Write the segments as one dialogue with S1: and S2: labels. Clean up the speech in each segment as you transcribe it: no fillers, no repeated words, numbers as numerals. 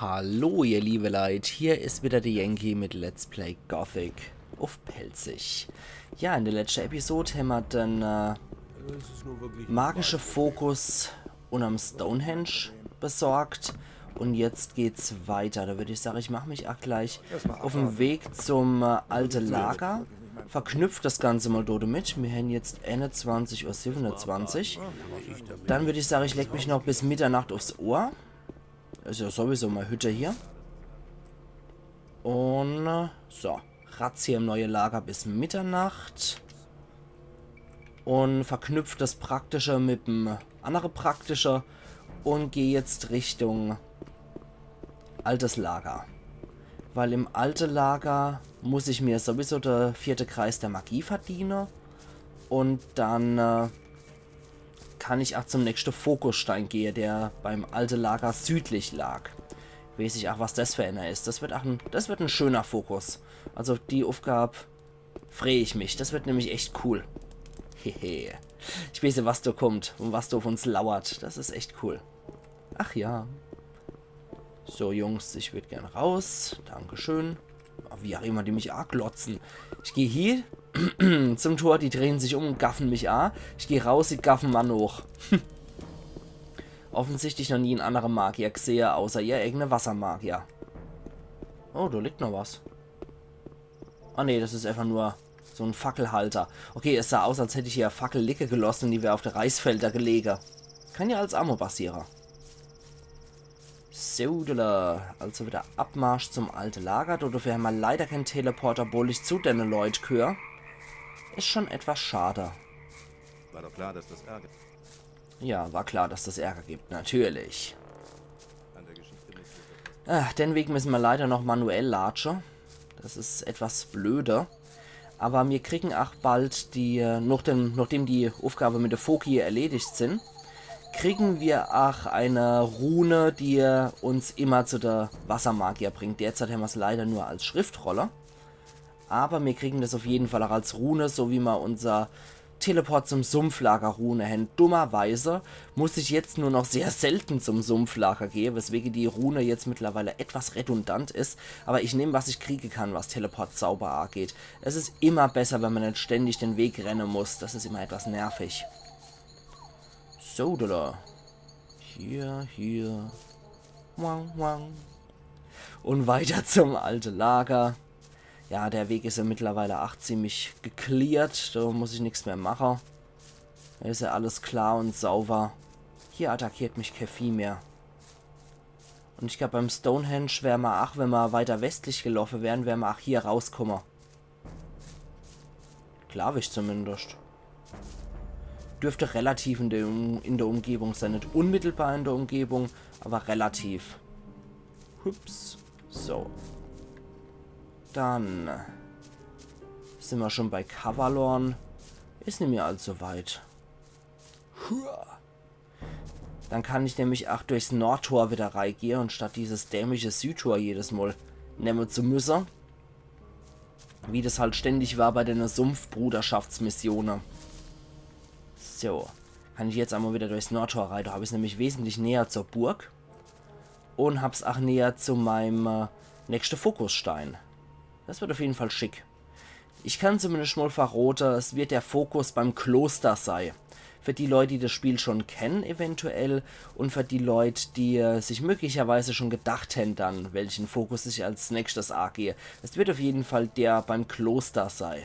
S1: Hallo ihr liebe Leute, hier ist wieder der Yankee mit Let's Play Gothic auf Pelzig. Ja, in der letzten Episode haben wir den magischen Fokus unterm Stonehenge besorgt. Und jetzt geht's weiter. Da würde ich sagen, ich mache mich auch gleich auf den Weg zum alten Lager. Verknüpft das Ganze mal dort mit. Wir haben jetzt 21:27 Uhr. Dann würde ich sagen, ich leg mich noch bis Mitternacht aufs Ohr. Ist ja sowieso mal Hütte hier. Und so, ratz hier im neuen Lager bis Mitternacht. Und verknüpft das Praktische mit dem anderen Praktische. Und gehe jetzt Richtung altes Lager. Weil im alten Lager muss ich mir sowieso der 4. Kreis der Magie verdienen. Und dann kann ich auch zum nächsten Fokusstein gehen, der beim alten Lager südlich lag. Weiß ich auch, was das für einer ist. Das wird ein schöner Fokus. Also auf die Aufgabe freue ich mich. Das wird nämlich echt cool. Hehe. Ich weiß ja, was da kommt und was da auf uns lauert. Das ist echt cool. Ach ja. So, Jungs, ich würde gern raus. Dankeschön. Wie auch immer die mich glotzen. Ich gehe hier zum Tor, die drehen sich um und gaffen mich an. Ich gehe raus, sie gaffen Mann hoch. Offensichtlich noch nie einen anderen Magier gesehen, außer ihr irgendeine Wassermagier. Oh, da liegt noch was. Ah ne, das ist einfach nur so ein Fackelhalter. Okay, es sah aus, als hätte ich hier Fackel Licke gelassen und die wäre auf der Reisfelder gelegen. Kann ja als Ammo passieren. So, also wieder Abmarsch zum alten Lager. Dafür haben wir leider keinen Teleporter, obwohl ich zu den Leuten gehöre. Ist schon etwas schade.
S2: War doch klar, dass das Ärger.
S1: Ja, war klar, dass das Ärger gibt. Natürlich.
S2: An der Geschichte nicht.
S1: Den Weg müssen wir leider noch manuell latschen. Das ist etwas blöde. Aber wir kriegen auch bald die, nachdem die Aufgabe mit der Foki erledigt sind, kriegen wir auch eine Rune, die uns immer zu der Wassermagier bringt. Derzeit haben wir es leider nur als Schriftrolle. Aber wir kriegen das auf jeden Fall auch als Rune, so wie wir unser Teleport zum Sumpflager Rune haben. Dummerweise muss ich jetzt nur noch sehr selten zum Sumpflager gehen, weswegen die Rune jetzt mittlerweile etwas redundant ist. Aber ich nehme, was ich kriegen kann, was Teleport sauber angeht. Es ist immer besser, wenn man nicht ständig den Weg rennen muss. Das ist immer etwas nervig. So, Hier. Wang, wang. Und weiter zum alten Lager. Ja, der Weg ist ja mittlerweile auch ziemlich geklärt. Da muss ich nichts mehr machen. Da ist ja alles klar und sauber. Hier attackiert mich kein Vieh mehr. Und ich glaube, beim Stonehenge wären wir auch, wenn wir weiter westlich gelaufen wären, wären wir auch hier rauskommen. Glaube ich zumindest. Dürfte relativ in der Umgebung sein. Nicht unmittelbar in der Umgebung, aber relativ. Hups. So. Dann sind wir schon bei Kavalorn. Ist nicht mehr allzu weit. Dann kann ich nämlich auch durchs Nordtor wieder reingehen und statt dieses dämliche Südtor jedes Mal nehmen zu müssen. Wie das halt ständig war bei den Sumpfbruderschaftsmissionen. So, kann ich jetzt einmal wieder durchs Nordtor rein. Da habe ich es nämlich wesentlich näher zur Burg. Und habe es auch näher zu meinem nächsten Fokusstein. Das wird auf jeden Fall schick. Ich kann zumindest mal verraten, es wird der Fokus beim Kloster sein. Für die Leute, die das Spiel schon kennen eventuell. Und für die Leute, die sich möglicherweise schon gedacht hätten dann, welchen Fokus ich als nächstes angehe. Es wird auf jeden Fall der beim Kloster sein.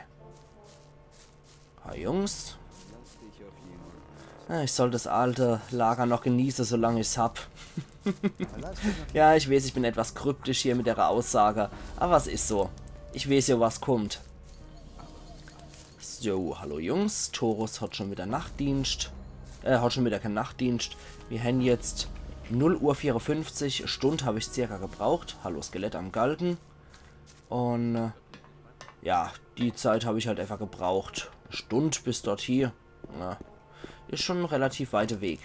S1: Hi Jungs. Ich soll das alte Lager noch genießen, solange ich es hab. Ja, ich weiß, ich bin etwas kryptisch hier mit der Aussage, aber es ist so. Ich weiß ja, was kommt. So, hallo Jungs. Torus hat schon wieder Nachtdienst. Hat schon wieder keinen Nachtdienst. Wir haben jetzt 0:54 Uhr. Stunde habe ich circa gebraucht. Hallo Skelett am Galgen. Und ja, die Zeit habe ich halt einfach gebraucht. Stunde bis dort hier. Ja. Ist schon ein relativ weiter Weg.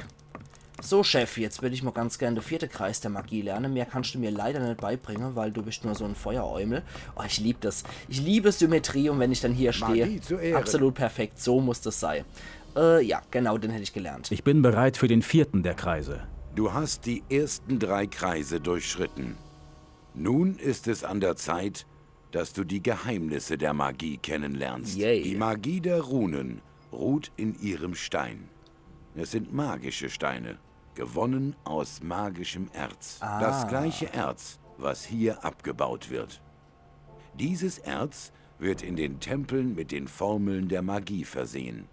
S1: So, Chef, jetzt will ich mal ganz gerne den 4. Kreis der Magie lernen. Mehr kannst du mir leider nicht beibringen, weil du bist nur so ein Feueräumel. Oh, ich liebe das. Ich liebe Symmetrie und wenn ich dann hier stehe, absolut perfekt. So muss das sein. Ja, genau, den hätte ich gelernt.
S3: Ich bin bereit für den 4. der Kreise. Du hast die ersten 3 Kreise durchschritten. Nun ist es an der Zeit, dass du die Geheimnisse der Magie kennenlernst.
S1: Yay.
S3: Die Magie der Runen ruht in ihrem Stein. Es sind magische Steine, gewonnen aus magischem Erz. Das gleiche Erz, was hier abgebaut wird. Dieses Erz wird in den Tempeln mit den Formeln der Magie versehen.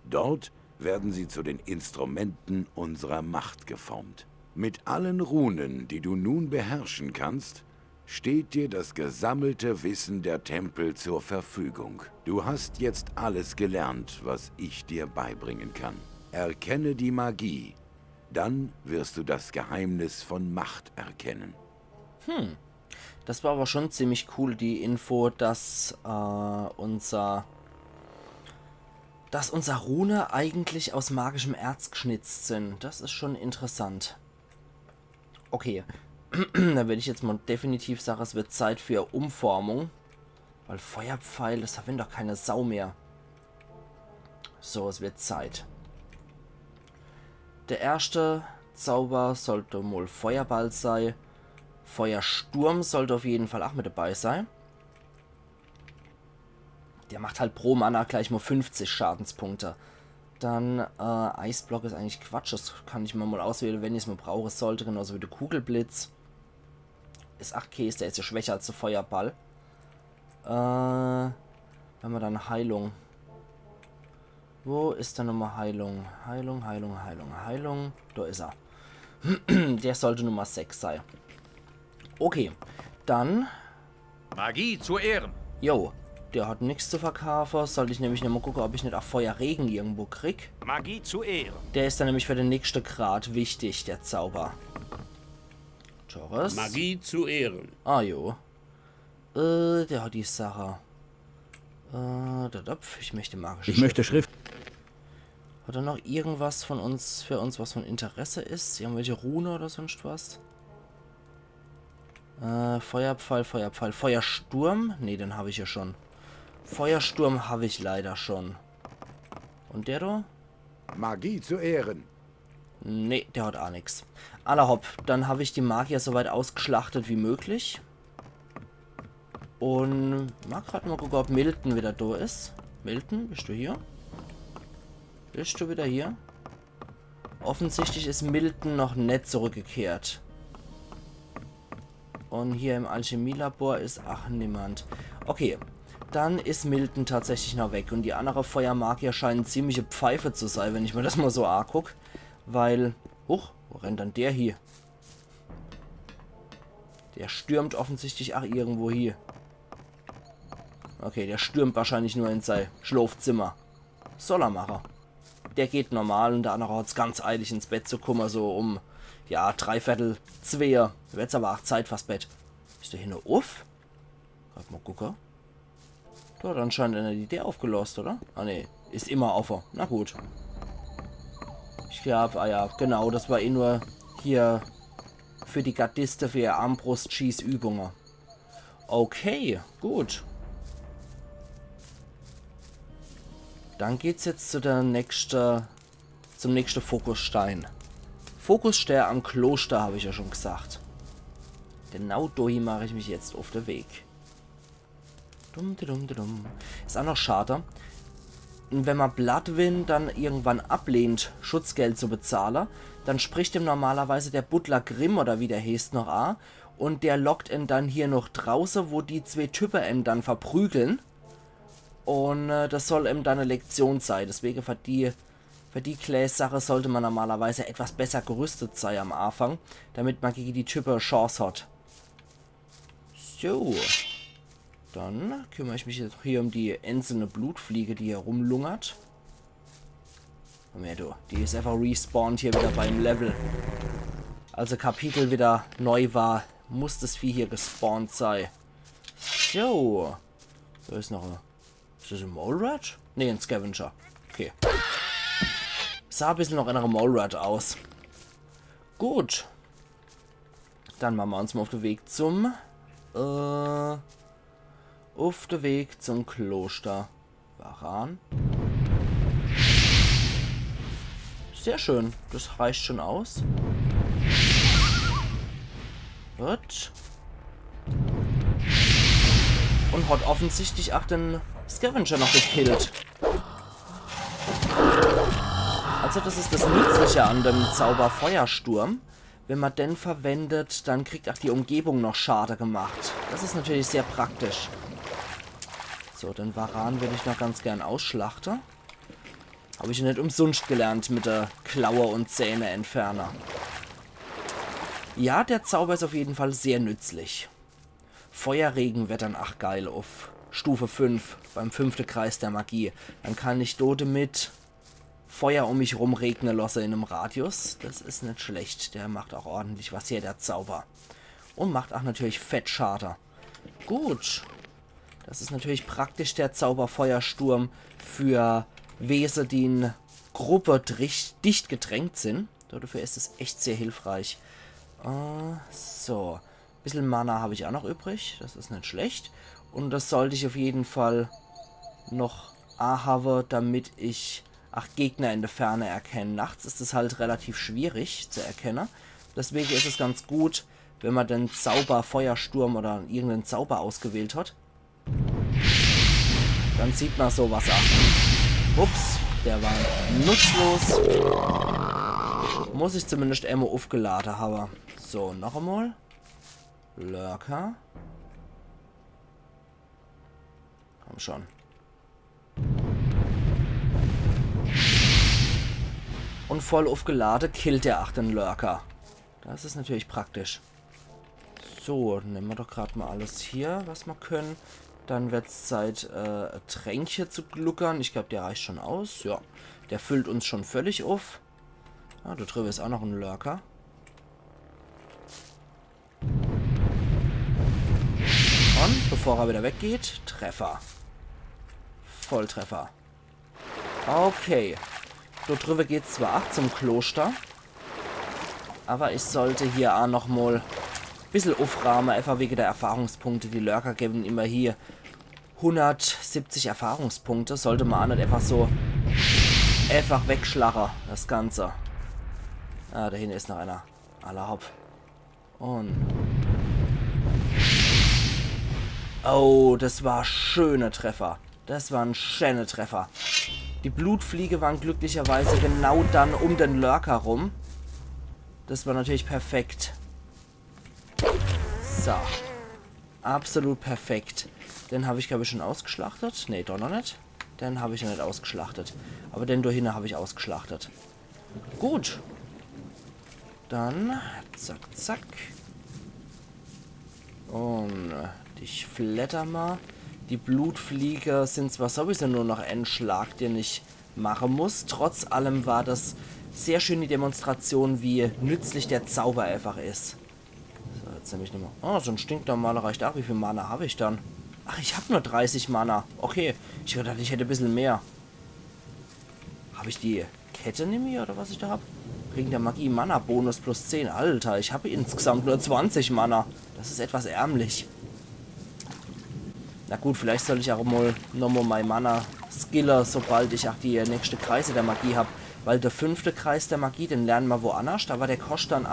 S3: Dort werden sie zu den Instrumenten unserer Macht geformt. Mit allen Runen, die du nun beherrschen kannst, steht dir das gesammelte Wissen der Tempel zur Verfügung. Du hast jetzt alles gelernt, was ich dir beibringen kann. Erkenne die Magie, dann wirst du das Geheimnis von Macht erkennen.
S1: Das war aber schon ziemlich cool, die Info, dass unser Rune eigentlich aus magischem Erz geschnitzt sind. Das ist schon interessant. Okay, dann werde ich jetzt mal definitiv sagen, es wird Zeit für Umformung. Weil Feuerpfeil, das verwendet doch keine Sau mehr. So, es wird Zeit. Der erste Zauber sollte wohl Feuerball sein. Feuersturm sollte auf jeden Fall auch mit dabei sein. Der macht halt pro Mana gleich mal 50 Schadenspunkte. Dann Eisblock ist eigentlich Quatsch. Das kann ich mal auswählen, wenn ich es mal brauche sollte. Genauso wie der Kugelblitz. Ist 8 Käse, der ist ja schwächer als der Feuerball. Wenn wir dann Heilung. Wo ist denn nochmal Heilung? Heilung. Da ist er. Der sollte Nummer 6 sein. Okay, dann...
S4: Magie zu Ehren.
S1: Jo, der hat nichts zu verkaufen. Sollte ich nämlich nochmal gucken, ob ich nicht auch Feuerregen irgendwo krieg.
S4: Magie zu Ehren.
S1: Der ist dann nämlich für den nächsten Grad wichtig, der Zauber. Joris.
S5: Magie zu Ehren.
S1: Ah, jo. Der hat die Sache. Ich möchte magische
S5: Schrift.
S1: Hat er noch irgendwas von uns, für uns, was von Interesse ist? Irgendwelche Rune oder sonst was? Feuerpfeil. Feuersturm? Ne, den habe ich ja schon. Feuersturm habe ich leider schon. Und der da?
S3: Magie zu Ehren.
S1: Ne, der hat auch nichts. Allerhopp, dann habe ich die Magier so weit ausgeschlachtet wie möglich. Und mag gerade mal gucken, ob Milton wieder da ist. Milton, bist du hier? Bist du wieder hier? Offensichtlich ist Milton noch nicht zurückgekehrt. Und hier im Alchemielabor ist niemand. Okay, dann ist Milton tatsächlich noch weg. Und die anderen Feuermagier scheinen ziemliche Pfeife zu sein, wenn ich mir das mal so angucke. Weil... Huch, wo rennt dann der hier? Der stürmt offensichtlich irgendwo hier. Okay, der stürmt wahrscheinlich nur in sein Schlafzimmer. Soll er machen. Der geht normal und der andere hat es ganz eilig ins Bett zu kommen, so um, ja, 3/4, Jetzt aber auch Zeit fürs Bett. Ist der hier nur auf? Gerade mal gucken. Da hat anscheinend eine Idee aufgelost, oder? Ah, ne, ist immer offen. Na gut. Ich glaube, ja, genau, das war nur hier für die Gardiste für ihr Armbrust-Schießübungen. Okay, gut. Dann geht's jetzt zu zum nächsten Fokusstein. Fokusstein am Kloster, habe ich ja schon gesagt. Genau dahin mache ich mich jetzt auf den Weg. Ist auch noch schade. Wenn man Bloodwind dann irgendwann ablehnt, Schutzgeld zu bezahlen, dann spricht ihm normalerweise der Butler Grimm oder wie der heißt noch an. Und der lockt ihn dann hier noch draußen, wo die 2 Typen ihn dann verprügeln. Und das soll eben dann eine Lektion sein. Deswegen für die Class-Sache sollte man normalerweise etwas besser gerüstet sein am Anfang, damit man gegen die Typen eine Chance hat. So. Dann kümmere ich mich jetzt hier um die einzelne Blutfliege, die hier rumlungert. Komm her, du. Die ist einfach respawned hier wieder beim Level. Als das Kapitel wieder neu war, muss das Vieh hier gespawnt sein. So. Da ist noch ein... Ist das ein Molerat? Ne, ein Scavenger. Okay. Sah ein bisschen noch in einem Molerat aus. Gut. Dann machen wir uns mal auf den Weg zum... auf den Weg zum Kloster Varan. Sehr schön. Das reicht schon aus. Gut. Und hat offensichtlich auch den Scavenger noch gekillt. Also das ist das Nützliche an dem Zauber Feuersturm. Wenn man den verwendet, dann kriegt auch die Umgebung noch Schade gemacht. Das ist natürlich sehr praktisch. So, den Varan würde ich noch ganz gern ausschlachten. Habe ich ja nicht umsonst gelernt mit der Klaue- und Zähne-Entferner. Ja, der Zauber ist auf jeden Fall sehr nützlich. Feuerregen wird dann auch geil auf Stufe 5, beim 5. Kreis der Magie. Dann kann ich dort mit Feuer um mich rum regnen lassen in einem Radius. Das ist nicht schlecht. Der macht auch ordentlich was hier, der Zauber. Und macht auch natürlich Fettschaden. Gut. Das ist natürlich praktisch, der Zauber Feuersturm, für Wesen, die in Gruppe dicht gedrängt sind. Dafür ist es echt sehr hilfreich. So. Ein bisschen Mana habe ich auch noch übrig. Das ist nicht schlecht. Und das sollte ich auf jeden Fall noch haben, damit ich Gegner in der Ferne erkenne. Nachts ist es halt relativ schwierig zu erkennen. Deswegen ist es ganz gut, wenn man den Zauber Feuersturm oder irgendeinen Zauber ausgewählt hat. Dann sieht man sowas ab. Ups, der war nutzlos. Muss ich zumindest Ammo aufgeladen haben. So, noch einmal. Lurker. Komm schon. Und voll aufgeladen killt der 8. Lurker. Das ist natürlich praktisch. So, nehmen wir doch gerade mal alles hier, was wir können. Dann wird es Zeit, Tränke zu gluckern. Ich glaube, der reicht schon aus. Ja, der füllt uns schon völlig auf. Ah, da drüben ist auch noch ein Lurker. Und, bevor er wieder weggeht, Treffer. Volltreffer. Okay. Dort drüber geht es zwar auch zum Kloster. Aber ich sollte hier auch noch mal ein bisschen aufrahmen, einfach wegen der Erfahrungspunkte. Die Lurker geben immer hier 170 Erfahrungspunkte. Sollte man auch nicht einfach so einfach wegschlagen, das Ganze. Ah, da hinten ist noch einer. Aller Hopp. Und... oh, das war schöne Treffer. Das war ein schöner Treffer. Die Blutfliege waren glücklicherweise genau dann um den Lurker rum. Das war natürlich perfekt. So. Absolut perfekt. Den habe ich, glaube ich, schon ausgeschlachtet. Ne, doch noch nicht. Den habe ich noch nicht ausgeschlachtet. Aber den da hinten habe ich ausgeschlachtet. Gut. Dann, zack, zack. Und ich flatter mal. Die Blutfliege sind zwar sowieso nur noch ein Schlag, den ich machen muss. Trotz allem war das sehr schön die Demonstration, wie nützlich der Zauber einfach ist. So, jetzt nehme ich nochmal. Oh, so ein stinknormaler reicht auch. Wie viel Mana habe ich dann? Ach, ich habe nur 30 Mana. Okay, ich dachte, ich hätte ein bisschen mehr. Habe ich die Kette nämlich oder was ich da habe? Wegen der Magie Mana Bonus plus 10. Alter, ich habe insgesamt nur 20 Mana. Das ist etwas ärmlich. Na gut, vielleicht soll ich auch mal nochmal mein Mana skillen, sobald ich auch die nächste Kreise der Magie habe. Weil der 5. Kreis der Magie, den lernen wir woanders. Aber der kostet dann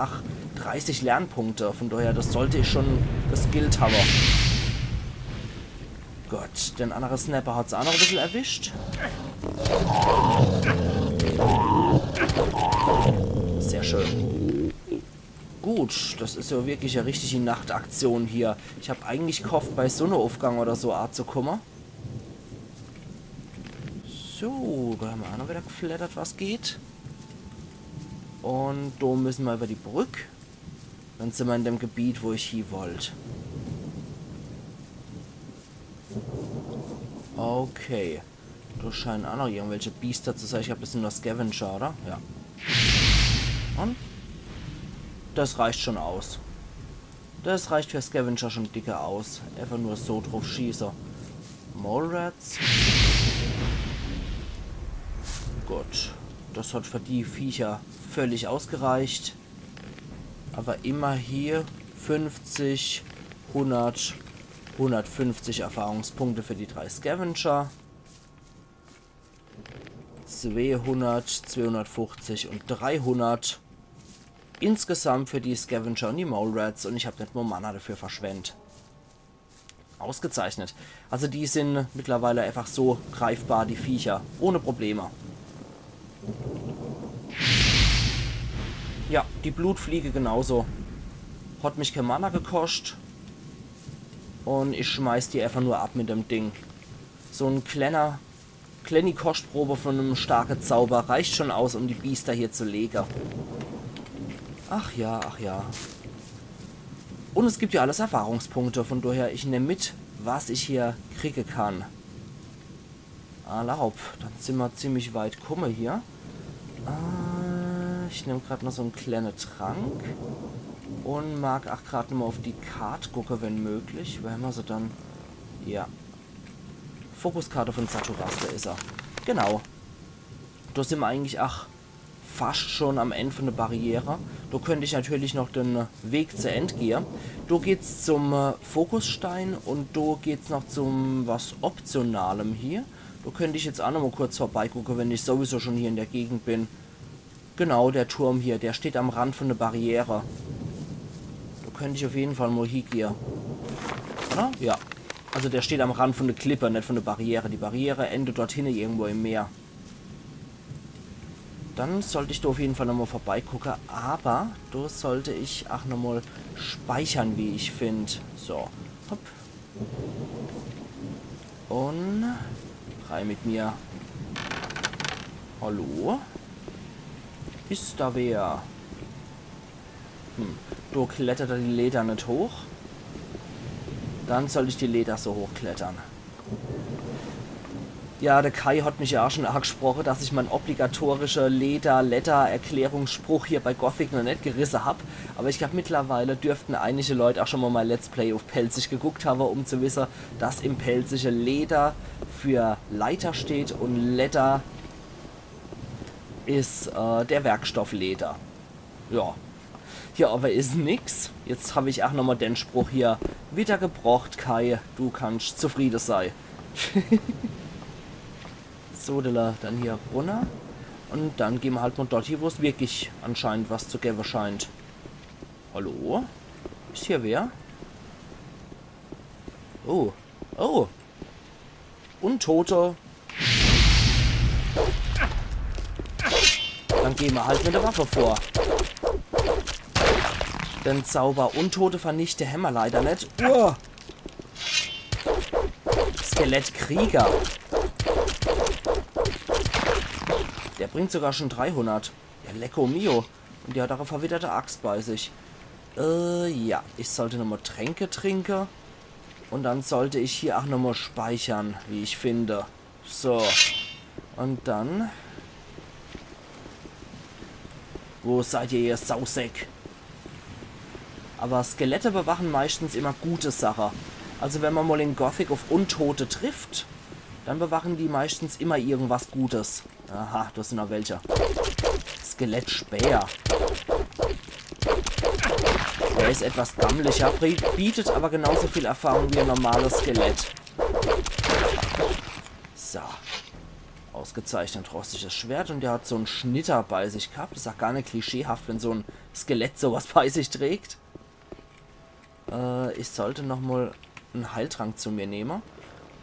S1: 30 Lernpunkte. Von daher, das sollte ich schon geskillt haben. Gott, den anderen Snapper hat es auch noch ein bisschen erwischt. Sehr schön. Gut, das ist ja wirklich eine richtige Nachtaktion hier. Ich habe eigentlich gehofft, bei Sonnenaufgang oder so Art zu kommen. So, da haben wir auch noch wieder geflattert, was geht. Und da müssen wir über die Brücke. Dann sind wir in dem Gebiet, wo ich hier wollte. Okay. Da scheinen auch noch irgendwelche Biester zu sein. Ich glaube, das sind nur Scavenger, oder? Ja. Und? Das reicht schon aus. Das reicht für Scavenger schon dicker aus. Einfach nur so drauf schießen. Mole-Rats. Gut. Das hat für die Viecher völlig ausgereicht. Aber immer hier 50, 100, 150 Erfahrungspunkte für die 3 Scavenger. 200, 250 und 300. insgesamt für die Scavenger und die Mole Rats und ich habe nicht nur Mana dafür verschwendet. Ausgezeichnet. Also die sind mittlerweile einfach so greifbar, die Viecher. Ohne Probleme. Ja, die Blutfliege genauso. Hat mich kein Mana gekostet. Und ich schmeiß die einfach nur ab mit dem Ding. So ein kleine Kostprobe von einem starken Zauber reicht schon aus, um die Biester hier zu legen. Ach ja, ach ja. Und es gibt ja alles Erfahrungspunkte, von daher ich nehme mit, was ich hier kriegen kann. Erlaub, dann sind wir ziemlich weit komme hier. Ich nehme gerade noch so einen kleinen Trank. Und mag auch gerade mal auf die Karte gucken, wenn möglich. Wo haben wir sie dann? Ja. Fokuskarte von Saturasta ist er. Genau. Da sind wir eigentlich auch fast schon am Ende von der Barriere. Da könnte ich natürlich noch den Weg zu Ende gehen. Da geht's zum Fokusstein und da geht's noch zum was Optionalem hier. Da könnte ich jetzt auch noch mal kurz vorbeigucken, wenn ich sowieso schon hier in der Gegend bin. Genau, der Turm hier, der steht am Rand von der Barriere. Da könnte ich auf jeden Fall mal hingehen. Oder? Ja. Also der steht am Rand von der Klippe, nicht von der Barriere. Die Barriere endet dorthin irgendwo im Meer. Dann sollte ich da auf jeden Fall nochmal vorbeigucken. Aber da sollte ich auch nochmal speichern, wie ich finde. So. Hopp. Und frei mit mir. Hallo? Ist da wer? Da klettert er die Leder nicht hoch. Dann soll ich die Leder so hochklettern. Ja, der Kai hat mich ja auch schon angesprochen, dass ich meinen obligatorischen Leder-Letter-Erklärungsspruch hier bei Gothic noch nicht gerissen habe. Aber ich glaube, mittlerweile dürften einige Leute auch schon mal mein Let's Play auf Pelzig geguckt haben, um zu wissen, dass im Pelzige Leder für Leiter steht und Letter ist der Werkstoff Leder. Ja. Ja, aber ist nix. Jetzt habe ich auch nochmal den Spruch hier wieder gebraucht, Kai. Du kannst zufrieden sein. So, dann hier runter. Und dann gehen wir halt mal dort hier, wo es wirklich anscheinend was zu geben scheint. Hallo? Ist hier wer? Oh. Oh. Untote. Dann gehen wir halt mit der Waffe vor. Den Zauber Untote vernichte Hämmer leider nicht. Skelettkrieger. Der bringt sogar schon 300. Ja, lecko mio. Und der hat auch eine verwitterte Axt bei sich. Ja. Ich sollte nochmal Tränke trinken. Und dann sollte ich hier auch nochmal speichern, wie ich finde. So. Und dann... Wo seid ihr, ihr Sausäck? Aber Skelette bewachen meistens immer gute Sachen. Also wenn man mal in Gothic auf Untote trifft, dann bewachen die meistens immer irgendwas Gutes. Aha, das sind noch welche. Skelettspäher. Der ist etwas gammeliger, bietet aber genauso viel Erfahrung wie ein normales Skelett. So. Ausgezeichnet rostiges Schwert und der hat so einen Schnitter bei sich gehabt. Das ist auch gar nicht klischeehaft, wenn so ein Skelett sowas bei sich trägt. Ich sollte nochmal einen Heiltrank zu mir nehmen.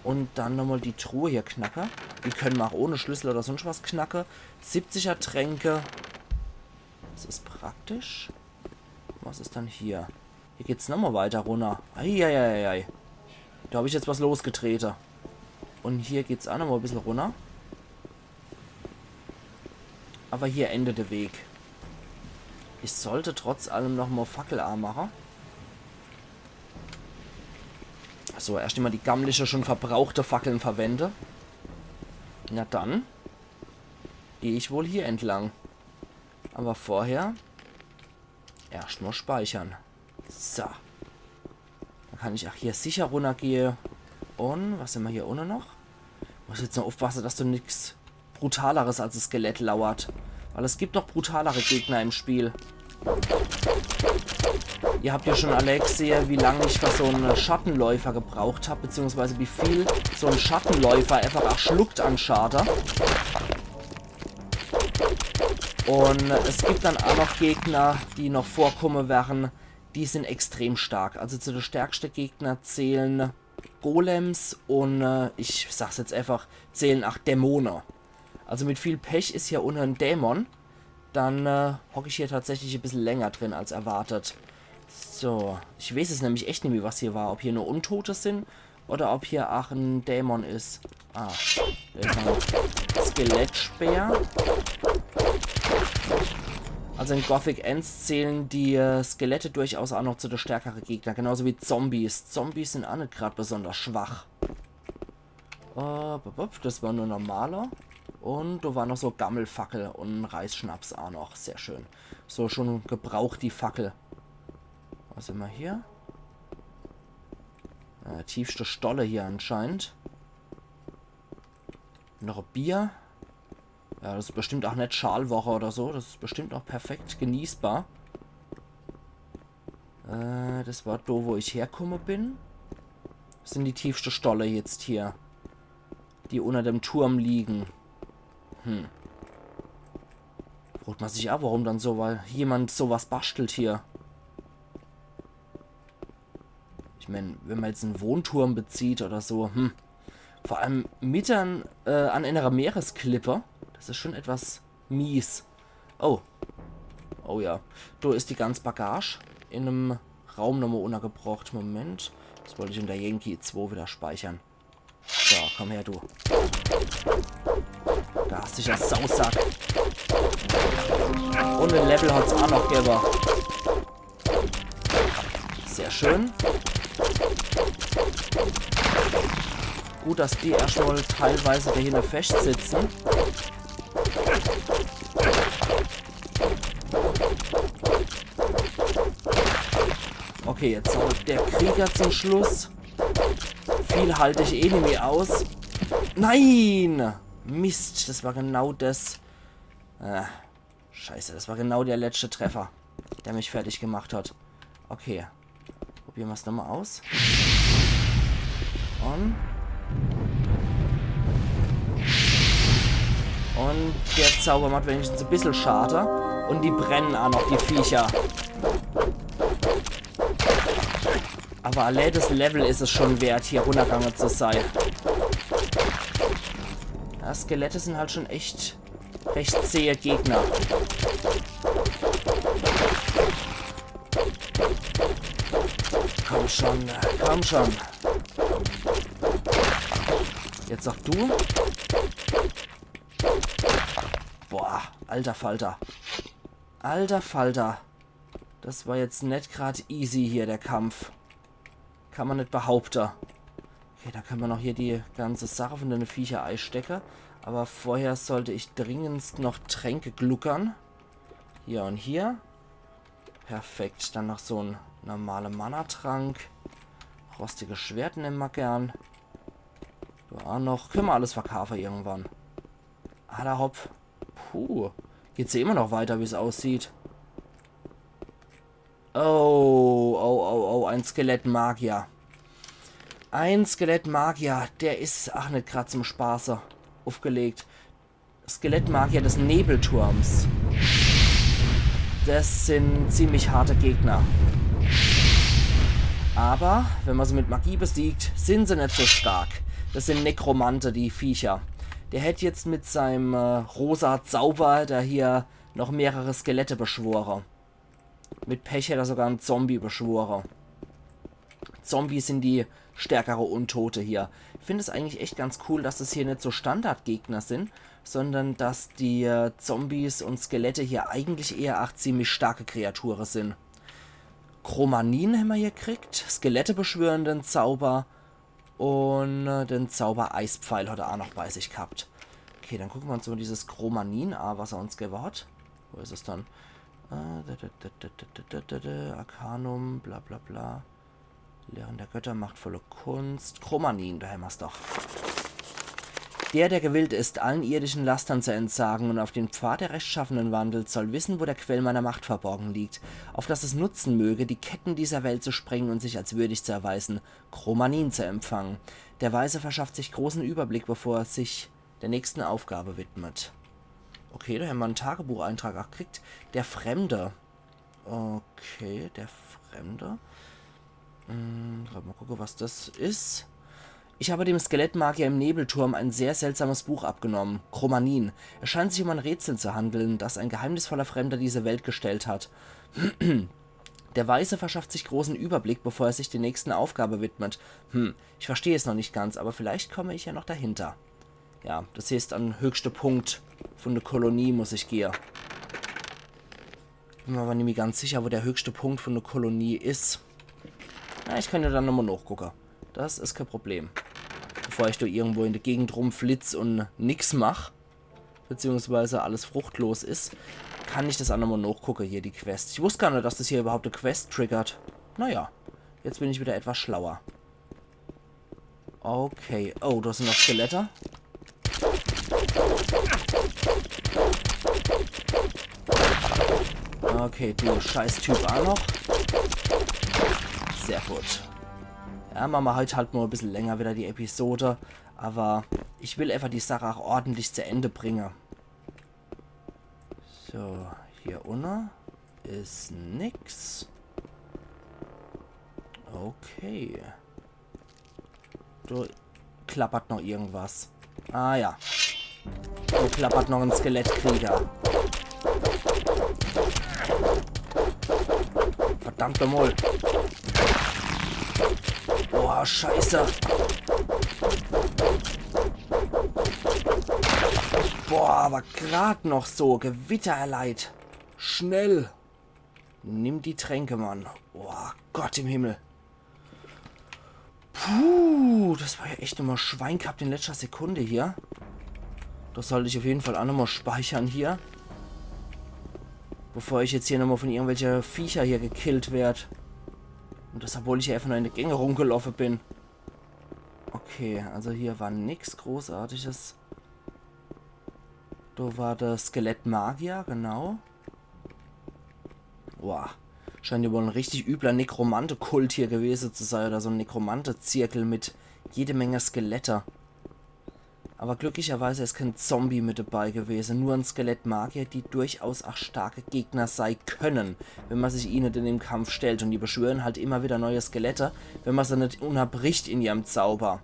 S1: Und dann nochmal die Truhe hier knacken. Die können wir auch ohne Schlüssel oder sonst was knacken. 70er Tränke. Das ist praktisch. Was ist dann hier? Hier geht's nochmal weiter runter. Eieieiei. Da habe ich jetzt was losgetreten. Und hier geht's auch nochmal ein bisschen runter. Aber hier endet der Weg. Ich sollte trotz allem nochmal Fackelarm machen. So, erst einmal die gammliche, schon verbrauchte Fackeln verwende. Na dann gehe ich wohl hier entlang. Aber vorher erst mal speichern. So. Dann kann ich auch hier sicher runtergehen. Und, was sind wir hier unten noch? Muss jetzt noch aufpassen, dass du nichts Brutaleres als das Skelett lauert. Weil es gibt noch brutalere Gegner im Spiel. Ihr habt ja schon alle gesehen, wie lange ich für so einen Schattenläufer gebraucht habe, beziehungsweise wie viel so ein Schattenläufer einfach auch schluckt an Schaden. Und es gibt dann auch noch Gegner, die noch vorkommen werden. Die sind extrem stark. Also zu den stärksten Gegner zählen Golems und ich sag's jetzt einfach, zählen auch Dämonen. Also mit viel Pech ist hier unten ein Dämon. Dann hocke ich hier tatsächlich ein bisschen länger drin als erwartet. So, ich weiß es nämlich echt nicht mehr, was hier war. Ob hier nur Untote sind oder ob hier auch ein Dämon ist. Ah, da ist ein Skelettspeer. Also in Gothic Ends zählen die Skelette durchaus auch noch zu den stärkeren Gegnern. Genauso wie Zombies. Zombies sind auch nicht gerade besonders schwach. Das war nur normaler. Und da war noch so Gammelfackel und Reisschnaps auch noch. Sehr schön. So, schon gebraucht die Fackel. Was sind wir hier? Tiefste Stolle hier anscheinend. Noch ein Bier. Ja, das ist bestimmt auch nicht Schalwoche oder so. Das ist bestimmt auch perfekt genießbar. Das war da, wo ich herkomme bin. Das sind die tiefste Stolle jetzt hier. Die unter dem Turm liegen. Fragt man sich auch, warum dann so, weil jemand sowas bastelt hier. Ich meine, wenn man jetzt einen Wohnturm bezieht oder so, vor allem mitten an einer Meeresklippe, das ist schon etwas mies. Oh. Oh ja. Da ist die ganze Bagage in einem Raum nochmal untergebracht. Moment. Das wollte ich in der Yankee 2 wieder speichern. So, komm her, du. Garstiger Sausack. Und ein Level hat es auch noch gegeben. Sehr schön. Gut, dass die erstmal teilweise dahinter fest sitzen. Okay, jetzt haut der Krieger zum Schluss. Viel halte ich eh nicht mehr aus. Nein! Mist, das war genau das. Scheiße, das war genau der letzte Treffer, der mich fertig gemacht hat. Okay. Probieren wir es nochmal aus. Und der Zauber macht wenigstens ein bisschen Schade. Und die brennen auch noch, die Viecher. Aber allein das Level ist es schon wert, hier runtergegangen zu sein. Ja, Skelette sind halt schon echt recht zähe Gegner. Komm schon, komm schon. Jetzt auch du. Boah, alter Falter. Alter Falter. Das war jetzt nicht gerade easy hier, der Kampf. Kann man nicht behaupten. Okay, da können wir noch hier die ganze Sache von den Viecher einstecken. Aber vorher sollte ich dringendst noch Tränke gluckern. Hier und hier. Perfekt. Dann noch so ein normaler Mana-Trank. Rostige Schwert nehmen wir gern. Da auch noch. Können wir alles verkaufen irgendwann. Ah, da hopp. Puh. Geht's hier immer noch weiter, wie es aussieht. Oh, ein Skelettmagier. Ein Skelettmagier, der ist ach nicht gerade zum Spaße aufgelegt. Skelettmagier des Nebelturms. Das sind ziemlich harte Gegner. Aber, wenn man sie mit Magie besiegt, sind sie nicht so stark. Das sind Nekromante, die Viecher. Der hätte jetzt mit seinem rosa Zauber da hier noch mehrere Skelette beschworen. Mit Pech hätte er sogar einen Zombie beschworen. Zombies sind die stärkere Untote hier. Ich finde es eigentlich echt ganz cool, dass das hier nicht so Standardgegner sind, sondern dass die Zombies und Skelette hier eigentlich eher auch ziemlich starke Kreaturen sind. Chromanin haben wir hier gekriegt, Skelette beschwörenden Zauber und den Zauber Eispfeil hat er auch noch bei sich gehabt. Okay, dann gucken wir uns mal dieses Chromanin an, was er uns gegeben hat. Wo ist es dann? Arcanum, bla bla bla. Lehren der Götter, machtvolle Kunst. Chromanin, da haben wir es doch. Der gewillt ist, allen irdischen Lastern zu entsagen und auf den Pfad der Rechtschaffenen wandelt, soll wissen, wo der Quell meiner Macht verborgen liegt, auf dass es nutzen möge, die Ketten dieser Welt zu sprengen und sich als würdig zu erweisen, Chromanin zu empfangen. Der Weise verschafft sich großen Überblick, bevor er sich der nächsten Aufgabe widmet. Okay, da haben wir einen Tagebucheintrag gekriegt. Der Fremde. Okay, der Fremde. Mal gucken, was das ist. Ich habe dem Skelettmagier im Nebelturm ein sehr seltsames Buch abgenommen. Chromanin. Es scheint sich um ein Rätsel zu handeln, das ein geheimnisvoller Fremder diese Welt gestellt hat. Der Weise verschafft sich großen Überblick, bevor er sich der nächsten Aufgabe widmet. Ich verstehe es noch nicht ganz, aber vielleicht komme ich ja noch dahinter. Ja, das hier ist an höchster Punkt von der Kolonie, muss ich gehen. Bin mir aber nicht mehr ganz sicher, wo der höchste Punkt von der Kolonie ist. Na, ich kann ja dann nochmal nachgucken. Das ist kein Problem. Bevor ich da irgendwo in der Gegend rumflitz und nix mache, beziehungsweise alles fruchtlos ist, kann ich das auch nochmal nachgucken, hier die Quest. Ich wusste gar nicht, dass das hier überhaupt eine Quest triggert. Naja, jetzt bin ich wieder etwas schlauer. Okay. Oh, da sind noch Skelette. Okay, du Scheiß-Typ auch noch. Sehr gut. Ja, machen wir heute halt nur ein bisschen länger wieder die Episode. Aber ich will einfach die Sache auch ordentlich zu Ende bringen. So, hier unten ist nix. Okay. Da klappert noch irgendwas. Ah ja. Da klappert noch ein Skelettkrieger. Verdammt nochmal. Boah, scheiße. Boah, aber gerade noch so. Gewitter erleiht. Schnell. Nimm die Tränke, Mann. Boah, Gott im Himmel. Puh, das war ja echt nochmal Schwein gehabt in letzter Sekunde hier. Das sollte ich auf jeden Fall auch nochmal speichern hier. Bevor ich jetzt hier nochmal von irgendwelchen Viecher hier gekillt werde. Und das, obwohl ich hier einfach nur in die Gänge rumgelaufen bin. Okay, also hier war nichts Großartiges. Da war der Skelettmagier, genau. Boah. Scheint ja wohl ein richtig übler Nekromante-Kult hier gewesen zu sein. Oder so ein Nekromante-Zirkel mit jede Menge Skelette. Aber glücklicherweise ist kein Zombie mit dabei gewesen. Nur ein Skelettmagier, die durchaus auch starke Gegner sein können, wenn man sich ihnen in dem Kampf stellt. Und die beschwören halt immer wieder neue Skelette, wenn man sie nicht unterbricht in ihrem Zauber.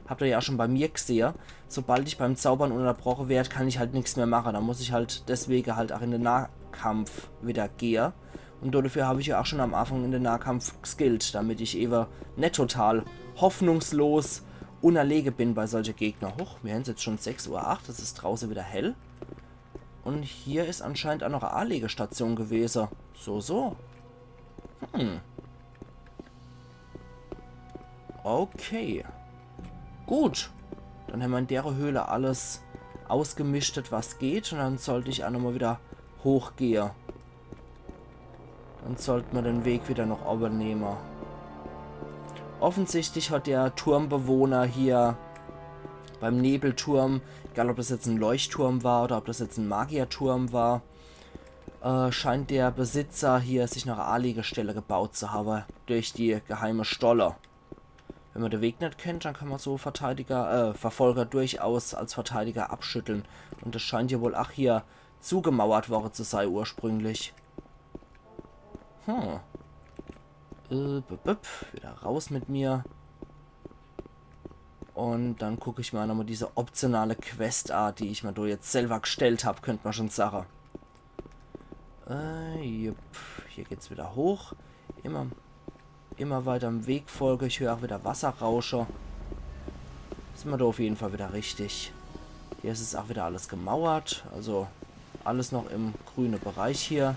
S1: Habt ihr ja auch schon bei mir gesehen. Sobald ich beim Zaubern unterbrochen werde, kann ich halt nichts mehr machen. Da muss ich halt deswegen halt auch in den Nahkampf wieder gehen. Und dafür habe ich ja auch schon am Anfang in den Nahkampf geskillt, damit ich eben nicht total hoffnungslos unerlege bin bei solchen Gegnern. Hoch, wir haben jetzt schon 6:08 Uhr, das ist draußen wieder hell. Und hier ist anscheinend auch noch eine Anlegestation gewesen. So. Okay. Gut. Dann haben wir in der Höhle alles ausgemischtet, was geht. Und dann sollte ich auch nochmal wieder hochgehen. Dann sollten wir den Weg wieder nach oben nehmen. Offensichtlich hat der Turmbewohner hier beim Nebelturm, egal ob das jetzt ein Leuchtturm war oder ob das jetzt ein Magierturm war, scheint der Besitzer hier sich noch eine Anlegestelle gebaut zu haben durch die geheime Stolle. Wenn man den Weg nicht kennt, dann kann man so Verfolger durchaus als Verteidiger abschütteln. Und das scheint ja wohl auch hier zugemauert worden zu sein ursprünglich. Wieder raus mit mir. Und dann gucke ich mal nochmal diese optionale Questart, die ich mir da jetzt selber gestellt habe, könnte man schon sagen. Hier geht's wieder hoch. Immer weiter am Weg folge. Ich höre auch wieder Wasserrausche. Sind wir da auf jeden Fall wieder richtig. Hier ist es auch wieder alles gemauert. Also alles noch im grünen Bereich hier.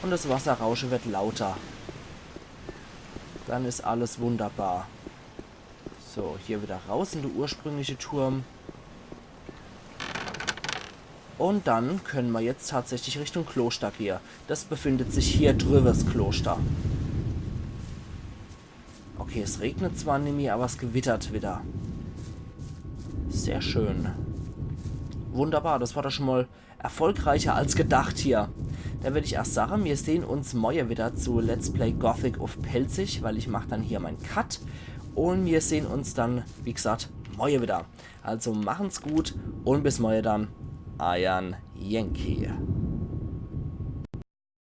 S1: Und das Wasserrauschen wird lauter. Dann ist alles wunderbar. So, hier wieder raus in der ursprüngliche Turm. Und dann können wir jetzt tatsächlich Richtung Kloster gehen. Das befindet sich hier drüber, das Kloster. Okay, es regnet zwar nicht mehr, aber es gewittert wieder. Sehr schön. Wunderbar, das war doch schon mal erfolgreicher als gedacht hier. Da würde ich erst sagen, wir sehen uns morgen wieder zu Let's Play Gothic auf Pelzig, weil ich mache dann hier meinen Cut. Und wir sehen uns dann, wie gesagt, morgen wieder. Also machen's gut und bis morgen dann. Euer Yankee.